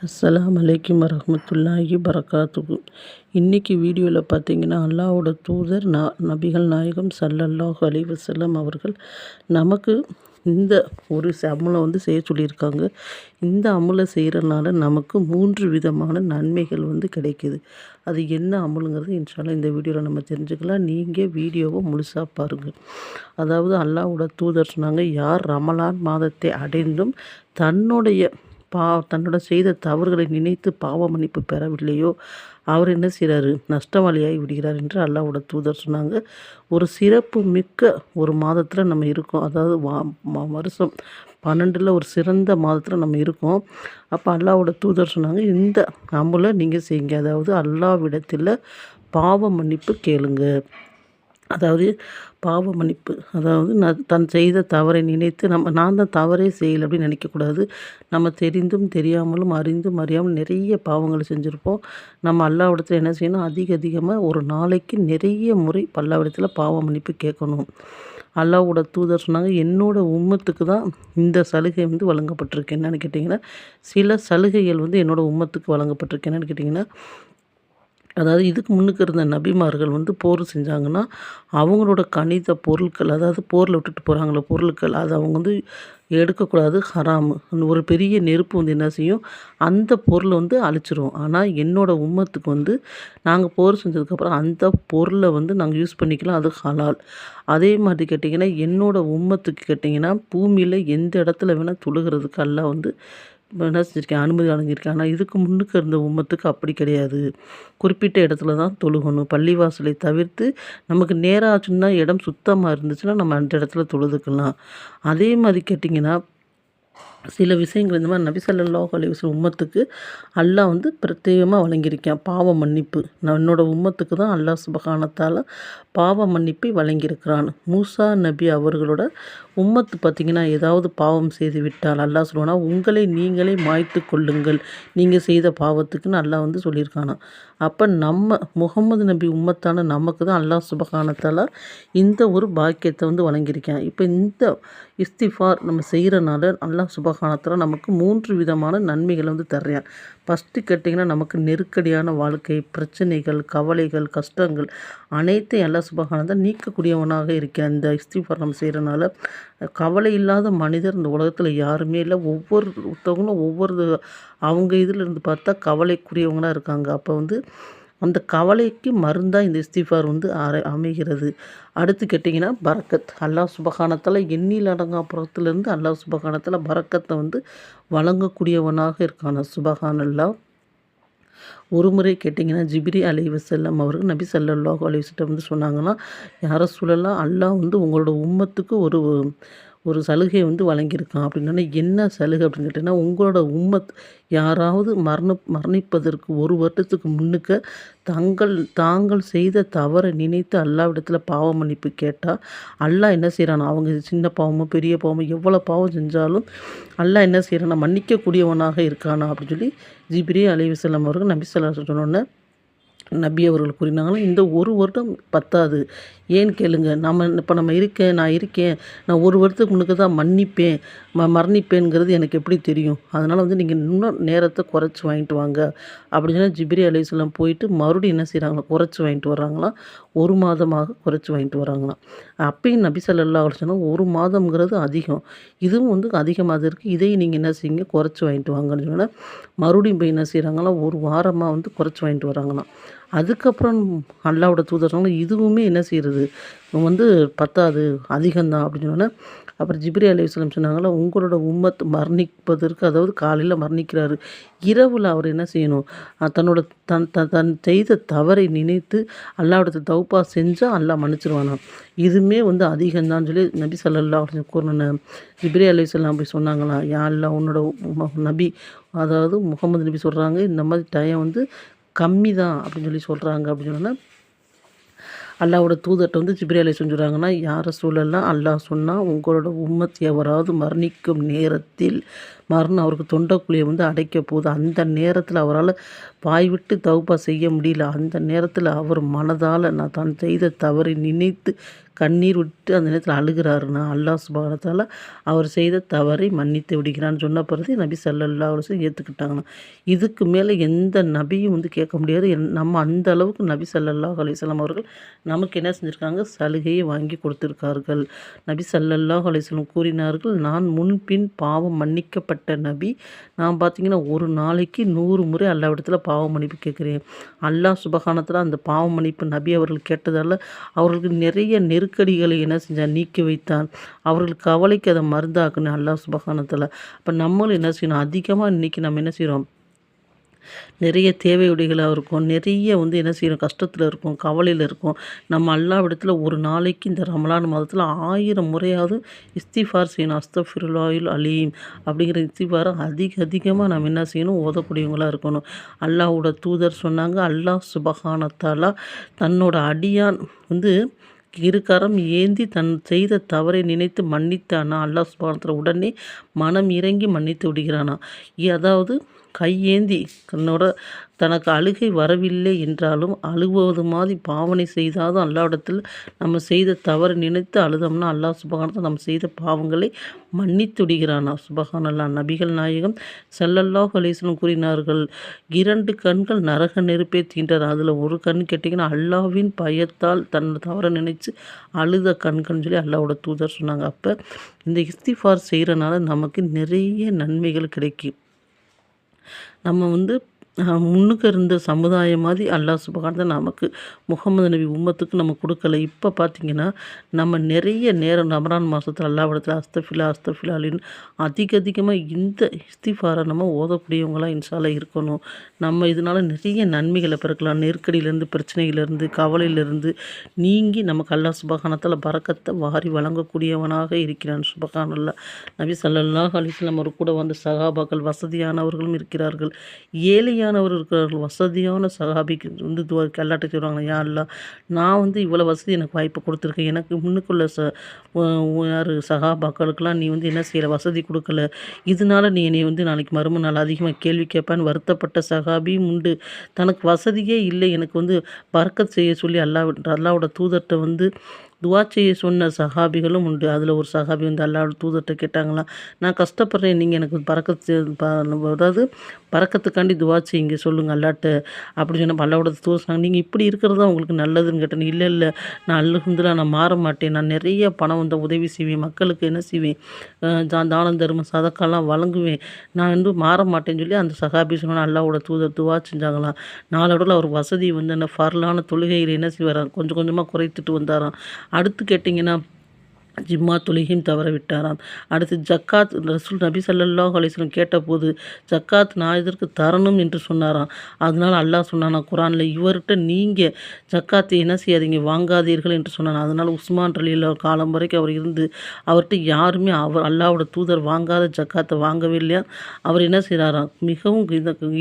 அஸ்ஸலாமு அலைக்கும் வரஹ்மத்துல்லாஹி பரக்காத்துஹு. இன்றைக்கி வீடியோவில் பார்த்தீங்கன்னா, அல்லாஹ்வோட தூதர் நபிகள் நாயகம் ஸல்லல்லாஹு அலைஹி வஸல்லம் அவர்கள் நமக்கு இந்த ஒரு அமலை செய்ய சொல்லியிருக்காங்க. இந்த அமலை செய்கிறனால நமக்கு 3 விதமான நன்மைகள் கிடைக்கிது. அது என்ன அமலுங்கிறது இன்ஷா அல்லாஹ் இந்த வீடியோவில் நம்ம தெரிஞ்சுக்கலாம். நீங்கள் வீடியோவை முழுசாக பாருங்கள். அதாவது அல்லாஹ்வோட தூதர் சொன்னாங்க, யார் ரமலான் மாதத்தை அடைந்தும் தன்னோட செய்த தவறுகளை நினைத்து பாவ மன்னிப்பு பெறவில்லையோ, அவர் என்ன செய்கிறாரு, நஷ்டவாளியாகி விடுகிறார் என்று அல்லாஹ்வோட தூதர் சொன்னாங்க. ஒரு சிறப்பு மிக்க ஒரு மாதத்தில் நம்ம இருக்கோம். அதாவது வருஷம் 12ல் ஒரு சிறந்த மாதத்தில் நம்ம இருக்கோம். அப்போ அல்லாஹ்வோட தூதர் சொன்னாங்க, இந்த அமலை நீங்கள் செய்யுங்க. அதாவது அல்லாஹ்விடத்தில் பாவ மன்னிப்பு கேளுங்க. அதாவது பாவ மன்னிப்பு, அதாவது தன் செய்த தவறை நினைத்து நான் தான் தவறே செய்யலை அப்படின்னு நினைக்கக்கூடாது. நம்ம தெரிந்தும் தெரியாமலும் அறிந்தும் அறியாமல் நிறைய பாவங்கள் செஞ்சுருப்போம். நம்ம அல்லாஹ்விடத்தில் என்ன செய்யணும், அதிகமாக ஒரு நாளைக்கு நிறைய முறை அல்லாஹ்விடத்தில் பாவ மன்னிப்பு கேட்கணும். அல்லாஹ்வோட தூதர் சொன்னாங்க, என்னோட உம்மத்துக்கு தான் இந்த சலுகை வழங்கப்பட்டிருக்கு. என்னென்னு கேட்டிங்கன்னா, சில சலுகைகள் என்னோட உம்மத்துக்கு வழங்கப்பட்டிருக்கு. என்னென்னு கேட்டிங்கன்னா, அதாவது இதுக்கு முன்னுக்கு இருந்த நபிமார்கள் போர் செஞ்சாங்கன்னா, அவங்களோட கணித பொருட்கள், அதாவது போரில் விட்டுட்டு போகிறாங்கள பொருட்கள், அதை அவங்க எடுக்கக்கூடாது, ஹராமு. ஒரு பெரிய நெருப்பு என்ன செய்யும், அந்த பொருளை அழிச்சிரும். ஆனால் என்னோடய உம்மத்துக்கு நாங்கள் போர் செஞ்சதுக்கப்புறம் அந்த பொருளை நாங்கள் யூஸ் பண்ணிக்கலாம், அது ஹலால். அதே மாதிரி கேட்டிங்கன்னா, என்னோடய உம்மத்துக்கு கேட்டிங்கன்னா, பூமியில் எந்த இடத்துல வேணால் தொழுகிறதுக்கு அல்லாஹ் என்ன செஞ்சுருக்கேன், அனுமதி வழங்கியிருக்கேன். ஆனால் இதுக்கு முன்னுக்கு இருந்த உம்மத்துக்கு அப்படி கிடையாது. குறிப்பிட்ட இடத்துல தான் தொழுகணும். பள்ளிவாசலை தவிர்த்து நமக்கு நேராக ஆச்சுன்னா, இடம் சுத்தமாக இருந்துச்சுன்னா நம்ம அந்த இடத்துல தொழுதுக்கலாம். அதே மாதிரி கேட்டிங்கன்னா, சில விஷயங்கள் இந்த மாதிரி நபி ஸல்லல்லாஹு அலைஹி வஸல்லம் உம்மத்துக்கு அல்லாஹ் பிரத்யேகமாக வழங்கியிருக்கேன் பாவ மன்னிப்பு. என்னோடய உம்மத்துக்கு தான் அல்லாஹ் சுப்ஹானஹு வ தஆலா பாவ மன்னிப்பை வழங்கியிருக்கிறான். மூசா நபி அவர்களோட உம்மத்து பார்த்திங்கன்னா, ஏதாவது பாவம் செய்து விட்டால் அல்லாஹ் சொல்லுவானா, உங்களை நீங்களே மாய்த்து கொள்ளுங்கள் நீங்கள் செய்த பாவத்துக்குன்னு அல்லாஹ் சொல்லியிருக்கானா. அப்போ நம்ம முகமது நபி உம்மத்தான நமக்கு தான் அல்லாஹ் சுப்ஹானஹு வ தஆலா இந்த ஒரு பாக்கியத்தை வழங்கியிருக்கேன். இப்போ இந்த இஸ்திஃபார் நம்ம செய்கிறனால அல்லாஹ் சுப்ஹானஹு வ தஆலா நமக்கு 3 விதமான நன்மைகளை தர்றான். ஃபஸ்ட்டு கேட்டிங்கன்னா, நமக்கு நெருக்கடியான வாழ்க்கை, பிரச்சனைகள், கவலைகள், கஷ்டங்கள் அனைத்தையும் அல்லாஹ் சுப்ஹானஹு வ தஆலா நீக்கக்கூடியவனாக இருக்கிறான். இந்த இஸ்திஃபார் நம்ம செய்கிறனால கவலை இல்லாத மனிதர் இந்த உலகத்தில் யாருமே இல்லை. ஒவ்வொருத்தவங்களும் ஒவ்வொரு அவங்க இதில் இருந்து பார்த்தா கவலைக்குரியவங்களாக இருக்காங்க. அப்போ அந்த கவலைக்கு மருந்தாக இந்த இஸ்திஃபார் அமைகிறது. அடுத்து கேட்டிங்கன்னா, பரக்கத். அல்லாஹ் சுப்ஹானஹு வ தஆலா எண்ணில் அடங்கா புறத்துலேருந்து அல்லாஹ் சுப்ஹானஹு வ தஆலா பரக்கத்தை வழங்கக்கூடியவனாக இருக்கான. சுப்ஹானல்லாஹ். ஒரு முறை கேட்டிங்கன்னா, ஜிப்ரீல் அலைஹிஸ்ஸலாம் அவர்கள் நபி ஸல்லல்லாஹு அலைஹி வஸல்லம் சொன்னாங்கன்னா, யா ரசூலல்லாஹ், அல்லாஹ் உங்களோட உம்மத்துக்கு ஒரு சலுகை வழங்கியிருக்கான் அப்படின்னா, என்ன சலுகை அப்படின்னு கேட்டிங்கன்னா, உங்களோட உம்மத் யாராவது மரணிப்பதற்கு 1 வருடத்துக்கு முன்னுக்கு தாங்கள் செய்த தவறை நினைத்து அல்லாஹ்விடத்தில் பாவ மன்னிப்பு கேட்டால், அல்லாஹ் என்ன செய்கிறானா, அவங்க சின்ன பாவமோ பெரிய பாவமோ எவ்வளோ பாவம் செஞ்சாலும் அல்லாஹ் என்ன செய்கிறானா, மன்னிக்கக்கூடியவனாக இருக்கானா அப்படின்னு சொல்லி ஜிப்ரீல் அலைஹிஸ்ஸலாம் அவர்கள் நபி ஸல்லல்லாஹு அலைஹி வஸல்லம் சொன்னோன்னே நபி அவர்கள் கூறினாங்கன்னா, இந்த 1 வருடம் பத்தாது. ஏன்னு கேளுங்க, நான் இருக்கேன், நான் 1 வருடத்துக்கு முன்னுக்கு தான் மரணிப்பேங்கிறது எனக்கு எப்படி தெரியும்? அதனால் நீங்கள் இன்னும் நேரத்தை குறைச்சி வாங்கிட்டு வாங்க அப்படின்னு சொன்னால், ஜிப்ரீல் அலைஹிஸ்ஸலாம் போயிட்டு மறுபடியும் என்ன செய்கிறாங்களா, குறைச்சி வாங்கிட்டு வர்றாங்களாம். 1 மாதமாக குறைச்சி வாங்கிட்டு வராங்களாம். அப்பயும் நபி ஸல்லல்லாஹு அலைஹி வஸல்லம் 1 மாதம்ங்கிறது அதிகம், இதுவும் அதிகமாக இருக்குது, இதையும் நீங்கள் என்ன செய்யுங்க, குறைச்சி வாங்கிட்டு வாங்கன்னு சொன்னால், மறுபடியும் போய் என்ன செய்கிறாங்களாம், 1 வாரமாக குறைச்சி வாங்கிட்டு வராங்களாம். அதுக்கப்புறம் அல்லாஹ்வோட தூதர் சொன்னாங்க, இதுவுமே என்ன செய்கிறது, பத்தாது, அதிகம்தான் அப்படின்னு சொன்னோன்னே, அப்புறம் ஜிப்ரீல் அலைஹிஸ்ஸலாம் சொன்னாங்களா, உங்களோட உம்மத் மரணிப்பதற்கு, அதாவது காலையில் மரணிக்கிறாரு, இரவில் அவர் என்ன செய்யணும், தன் செய்த தவறை நினைத்து அல்லாஹ்விடத்தில் தௌபா செஞ்சால் அல்லாஹ் மன்னிச்சிருவானா. இதுவுமே அதிகம்தான் சொல்லி நபி ஸல்லல்லாஹு அலைஹி வஸல்லம் கூறின. ஜிப்ரீல் அலைஹிஸ்ஸலாம் அப்படி சொன்னாங்களா, யா அல்லாஹ், உன்னோட நபி, அதாவது முகமது நபி சொல்கிறாங்க, இந்த மாதிரி டைம் கம்மி தான் அப்படின்னு சொல்லி சொல்கிறாங்க அப்படின்னு சொன்னால், அல்லாஹ்வோட தூதர்கிட்ட ஜிப்ரீல் அலைஹிஸ்ஸலாம் சொல்கிறாங்கன்னா, யா ரசூலல்லாஹ், அல்லாஹ் சொன்னால், உங்களோட உம்மத் எவராவது மரணிக்கும் நேரத்தில் மரணம் அவருக்கு தொண்டைக்குழியை வந்து அடைக்க போகுது. அந்த நேரத்தில் அவரால் வாய் விட்டு தௌபா செய்ய முடியல. அந்த நேரத்தில் அவர் மனதால் நான் தான் செய்த தவறை நினைத்து கண்ணீர் விட்டு அந்த நேரத்தில் அழுகிறாருன்னா அல்லாஹ் சுப்ஹானஹு வ தஆலா அவர் செய்த தவறை மன்னித்து விடுகிறான்னு சொன்ன பிறகு நபி ஸல்லல்லாஹு அலைஹி வஸல்லம் ஏற்றுக்கிட்டாங்கண்ணா. இதுக்கு மேலே எந்த நபியும் வந்து கேட்க முடியாது. நம்ம அந்த அளவுக்கு நபி ஸல்லல்லாஹு அலைஹி வஸல்லம் அவர்கள் நமக்கு என்ன செஞ்சுருக்காங்க, சலுகையை வாங்கி கொடுத்துருக்கார்கள். நபி ஸல்லல்லாஹு அலைஹி வஸல்லம் கூறினார்கள், நான் முன்பின் பாவம் மன்னிக்கப்பட்ட நபி. நான் பார்த்தீங்கன்னா ஒரு நாளைக்கு 100 முறை அல்லாஹ்விடத்துல பாவ மன்னிப்பு கேட்குறேன். அல்லாஹ் சுப்ஹானஹு வ தஆலா அந்த பாவ மன்னிப்பு நபி அவர்கள் கேட்டதால் அவர்களுக்கு நிறைய நெருக்கடிகளை என்ன செஞ்சான், நீக்கி வைத்தான். அவர்கள் கவலைக்கு அதை மருந்தாக்குன்னு அல்லாஹ் சுப்ஹானஹு வ தஆலா. அப்போ நம்மளும் என்ன செய்யணும், அதிகமாக இன்றைக்கி நம்ம என்ன செய்கிறோம், நிறைய தேவையுடைகளாக இருக்கும், நிறைய வந்து என்ன செய்யணும், கஷ்டத்தில் இருக்கும், கவலையில் இருக்கும். நம்ம அல்லாஹ்விடத்தில் ஒரு நாளைக்கு இந்த ரமலான் மாதத்தில் 1000 முறையாவது இஸ்திஃபார் செய்யணும். அஸ்தஃபிருல்லாஹில் அலீம் அப்படிங்கிற இஸ்திஃபாரை அதிகமாக நம்ம என்ன செய்யணும், ஓதக்கூடியவங்களாக இருக்கணும். அல்லாஹ்வோட தூதர் சொன்னாங்க, அல்லாஹ் சுப்ஹானஹு வ தஆலா தன்னோட அடியான் வந்து இருகரம் ஏந்தி தன் செய்த தவறை நினைத்து மன்னித்தானா அல்லாஹ் சுப்ஹானஹு வ தஆலா உடனே மனம் இறங்கி மன்னித்து விடுகிறானா. அதாவது கையேந்தி தன்னோட தனக்கு அழுகை வரவில்லை என்றாலும் அழுவது மாதிரி பாவனை செய்தாலும் அல்லாஹ்விடத்தில் நம்ம செய்த தவறை நினைத்து அழுதோம்னா அல்லாஹ் சுப்ஹானஹு வ தஆலா நம்ம செய்த பாவங்களை மன்னித்து விடுகிறானா. சுப்ஹானல்லாஹ். நபிகள் நாயகம் ஸல்லல்லாஹு அலைஹி வஸல்லம் கூறினார்கள், 2 கண்கள் நரக நெருப்பை தீண்டது. அதில் ஒரு கண் கேட்டிங்கன்னா அல்லாஹ்வின் பயத்தால் தன் தவறை நினைச்சு அழுத கண்கள்னு சொல்லி அல்லாஹ்வோட தூதர் சொன்னாங்க. அப்போ இந்த இஸ்திஃபார் செய்கிறனால நமக்கு நிறைய நன்மைகள் கிடைக்கும். நம்ம வந்து முன்னுக்கு இருந்த சமுதாயம் மாதிரி அல்லாஹ் சுப்ஹானஹு வ தஆலா நமக்கு முகமது நபி உம்மத்துக்கு நம்ம கொடுக்கல. இப்போ பார்த்திங்கன்னா நம்ம நிறைய நேரம் ரமலான் மாதத்தில் அல்லாஹ்விடத்தில் அஸ்தஃபிருல்லாஹின்னு அதிகமாக இந்த இஸ்திஃபாரை நம்ம ஓதக்கூடியவங்களாம் இன்ஷா அல்லாஹ் இருக்கணும். நம்ம இதனால் நிறைய நன்மைகளை பிறக்கலாம். நெருக்கடியிலேருந்து, பிரச்சனையிலேருந்து, கவலையிலேருந்து நீங்கி நமக்கு அல்லாஹ் சுப்ஹானஹு வ தஆலா பரக்கத்தை வாரி வழங்கக்கூடியவனாக இருக்கிறான். சுப்ஹானல்லாஹ். நபி ஸல்லல்லாஹு அலைஹி வஸல்லம் அவர் கூட வந்த சஹாபாக்கள் வசதியானவர்களும் இருக்கிறார்கள், ஏழையானவர் இருக்கிறார்கள். வசதியான சஹாபிக்கு வந்து அல்லாஹ்ட்ட சொல்கிறாங்க, யா அல்லாஹ் நான் வந்து இவ்வளோ வசதி எனக்கு வாய்ப்பு கொடுத்துருக்கேன், எனக்கு முன்னுக்குள்ள யார் சஹாபாக்களுக்கெல்லாம் நீ வந்து என்ன செய்யலை, வசதி கொடுக்கல, இதனால நீ என்னை வந்து நாளைக்கு மறுமை நாள் அதிகமாக கேள்வி கேட்பான்னு வருத்தப்பட்ட சஹாபியும் உண்டு. தனக்கு வசதியே இல்லை, எனக்கு வந்து பரக்கத் செய்ய சொல்லி அல்லாஹ்வோட தூதர்கிட்ட வந்து துவா செய்ய சொன்ன சஹாபிகளும் உண்டு. அதில் ஒரு சஹாபி வந்து அல்லாஹ்வோட தூதர்கிட்ட கேட்டாங்களாம், நான் கஷ்டப்படுறேன், நீங்கள் எனக்கு அதாவது பரக்கத்துக்காண்டி துவா செய்யுங்க சொல்லுங்கள் அல்லாஹ்ட்ட அப்படி சொன்னப்போ அல்லாஹ்வோட தூதர் சொன்னாங்க, நீங்கள் இப்படி இருக்கிறது தான் உங்களுக்கு நல்லதுன்னு கேட்டேன். இல்லை நான் அல்ஹம்துலில்லாஹ் நான் மாற மாட்டேன், நான் நிறைய பணம் வந்து உதவி செய்வேன், மக்களுக்கு என்ன செய்வேன், தானம் தர்மம் சதக்காலாம் வழங்குவேன், நான் வந்து மாற மாட்டேன்னு சொல்லி அந்த சஹாபி சொன்னால் அல்லாஹ்வோட தூதர் துவா செஞ்சாங்களாம். நாளடைவில் அவர் வசதி வந்து என்ன ஃபர்லான தொழுகையில் என்ன செய்வாராம், கொஞ்சம் கொஞ்சமாக குறைத்துட்டு வந்தாராம். அடுத்து கேட்டிங்கன்னா ஜிம்மா தொழுகையும் தவற விட்டாராம். அடுத்து ஜக்காத் ரசூல் நபி ஸல்லல்லாஹு அலைஹி வஸல்லம் கேட்டபோது ஜக்காத் நான் இதற்கு தரணும் என்று சொன்னாராம். அதனால் அல்லாஹ் சொன்னானா குரானில், இவர்கிட்ட நீங்கள் ஜக்காத்தை என்ன செய்யாதீங்க, வாங்காதீர்கள் என்று சொன்னான். அதனால் உஸ்மான் ரலியல்லாஹு காலம் வரைக்கும் அவர் இருந்து அவர்கிட்ட யாருமே அல்லாஹ்வோட தூதர் வாங்காத ஜக்காத்தை வாங்கவே இல்லையா. அவர் என்ன செய்கிறாராம், மிகவும்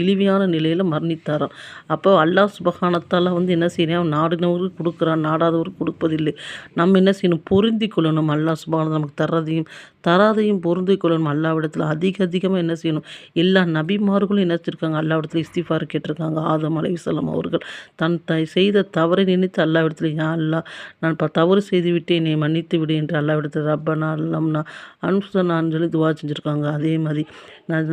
இழிவான நிலையில் மரணித்தாராம். அப்போ அல்லாஹ் சுப்ஹானஹு வ தஆலா வந்து என்ன செய்யறான், நாடினவருக்கு கொடுக்குறான், நாடாதவருக்கு கொடுப்பதில்லை. நம்ம என்ன செய்யணும், பொருந்தி கொள்ளணும். அல்லாஹ் சுப்ஹானஹு வ தஆலா நமக்கு தராதையும் பொருந்திக் கொள்ளணும். அல்லாஹ்விடத்தில் அதிகமாக என்ன செய்யணும், எல்லா நபிமார்களும் என்ன செஞ்சிருக்காங்க, அல்லாஹ்விடத்தில் இஸ்திஃபார் கேட்டிருக்காங்க. ஆதம் அலைஹிஸ்ஸலாம் அவர்கள் தன் செய்த தவறை நினைத்து அல்லாஹ்விடத்தில், யா அல்லாஹ் நான் தவறு செய்து விட்டேன், என்னை மன்னித்து விடு என்று அல்லாஹ்விடத்தில் ரப்பனா அல்லம்னா அன்ஃபுஸனான்னு சொல்லி துவா செஞ்சுருக்காங்க. அதே மாதிரி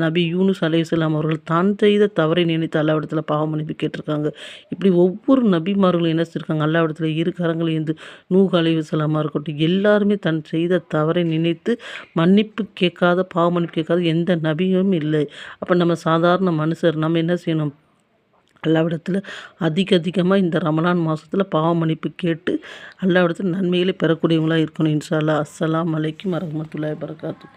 நபி யூனுஸ் அலைஹிஸ்ஸலாம் அவர்கள் தான் செய்த தவறை நினைத்து அல்லாஹ்விடத்தில் பாவ மன்னிப்பு கேட்டிருக்காங்க. இப்படி ஒவ்வொரு நபிமார்களும் என்ன செஞ்சிருக்காங்க, அல்லாஹ்விடத்தில் இரு கரங்களை ஏந்து நூஹ் அலைஹிஸ்ஸலாமா இருக்கட்டும், எல்லாருமே தன் செய்த தவறை நினைத்து மன்னிப்பு கேட்காத, பாவ மன்னிப்பு கேட்காத எந்த நபியும் இல்லை. அப்போ நம்ம சாதாரண மனுஷர் நம்ம என்ன செய்யணும், அல்லாஹ்விடத்தில் அதிகமாக இந்த ரமலான் மாதத்தில் பாவ மன்னிப்பு கேட்டு அல்லாஹ்விடத்தில் நன்மைகளை பெறக்கூடியவங்களாக இருக்கணும். இன்ஷா அல்லாஹ். அஸ்ஸலாமு அலைக்கும் வரஹ்மத்துல்லாஹி வபரகாத்துஹு.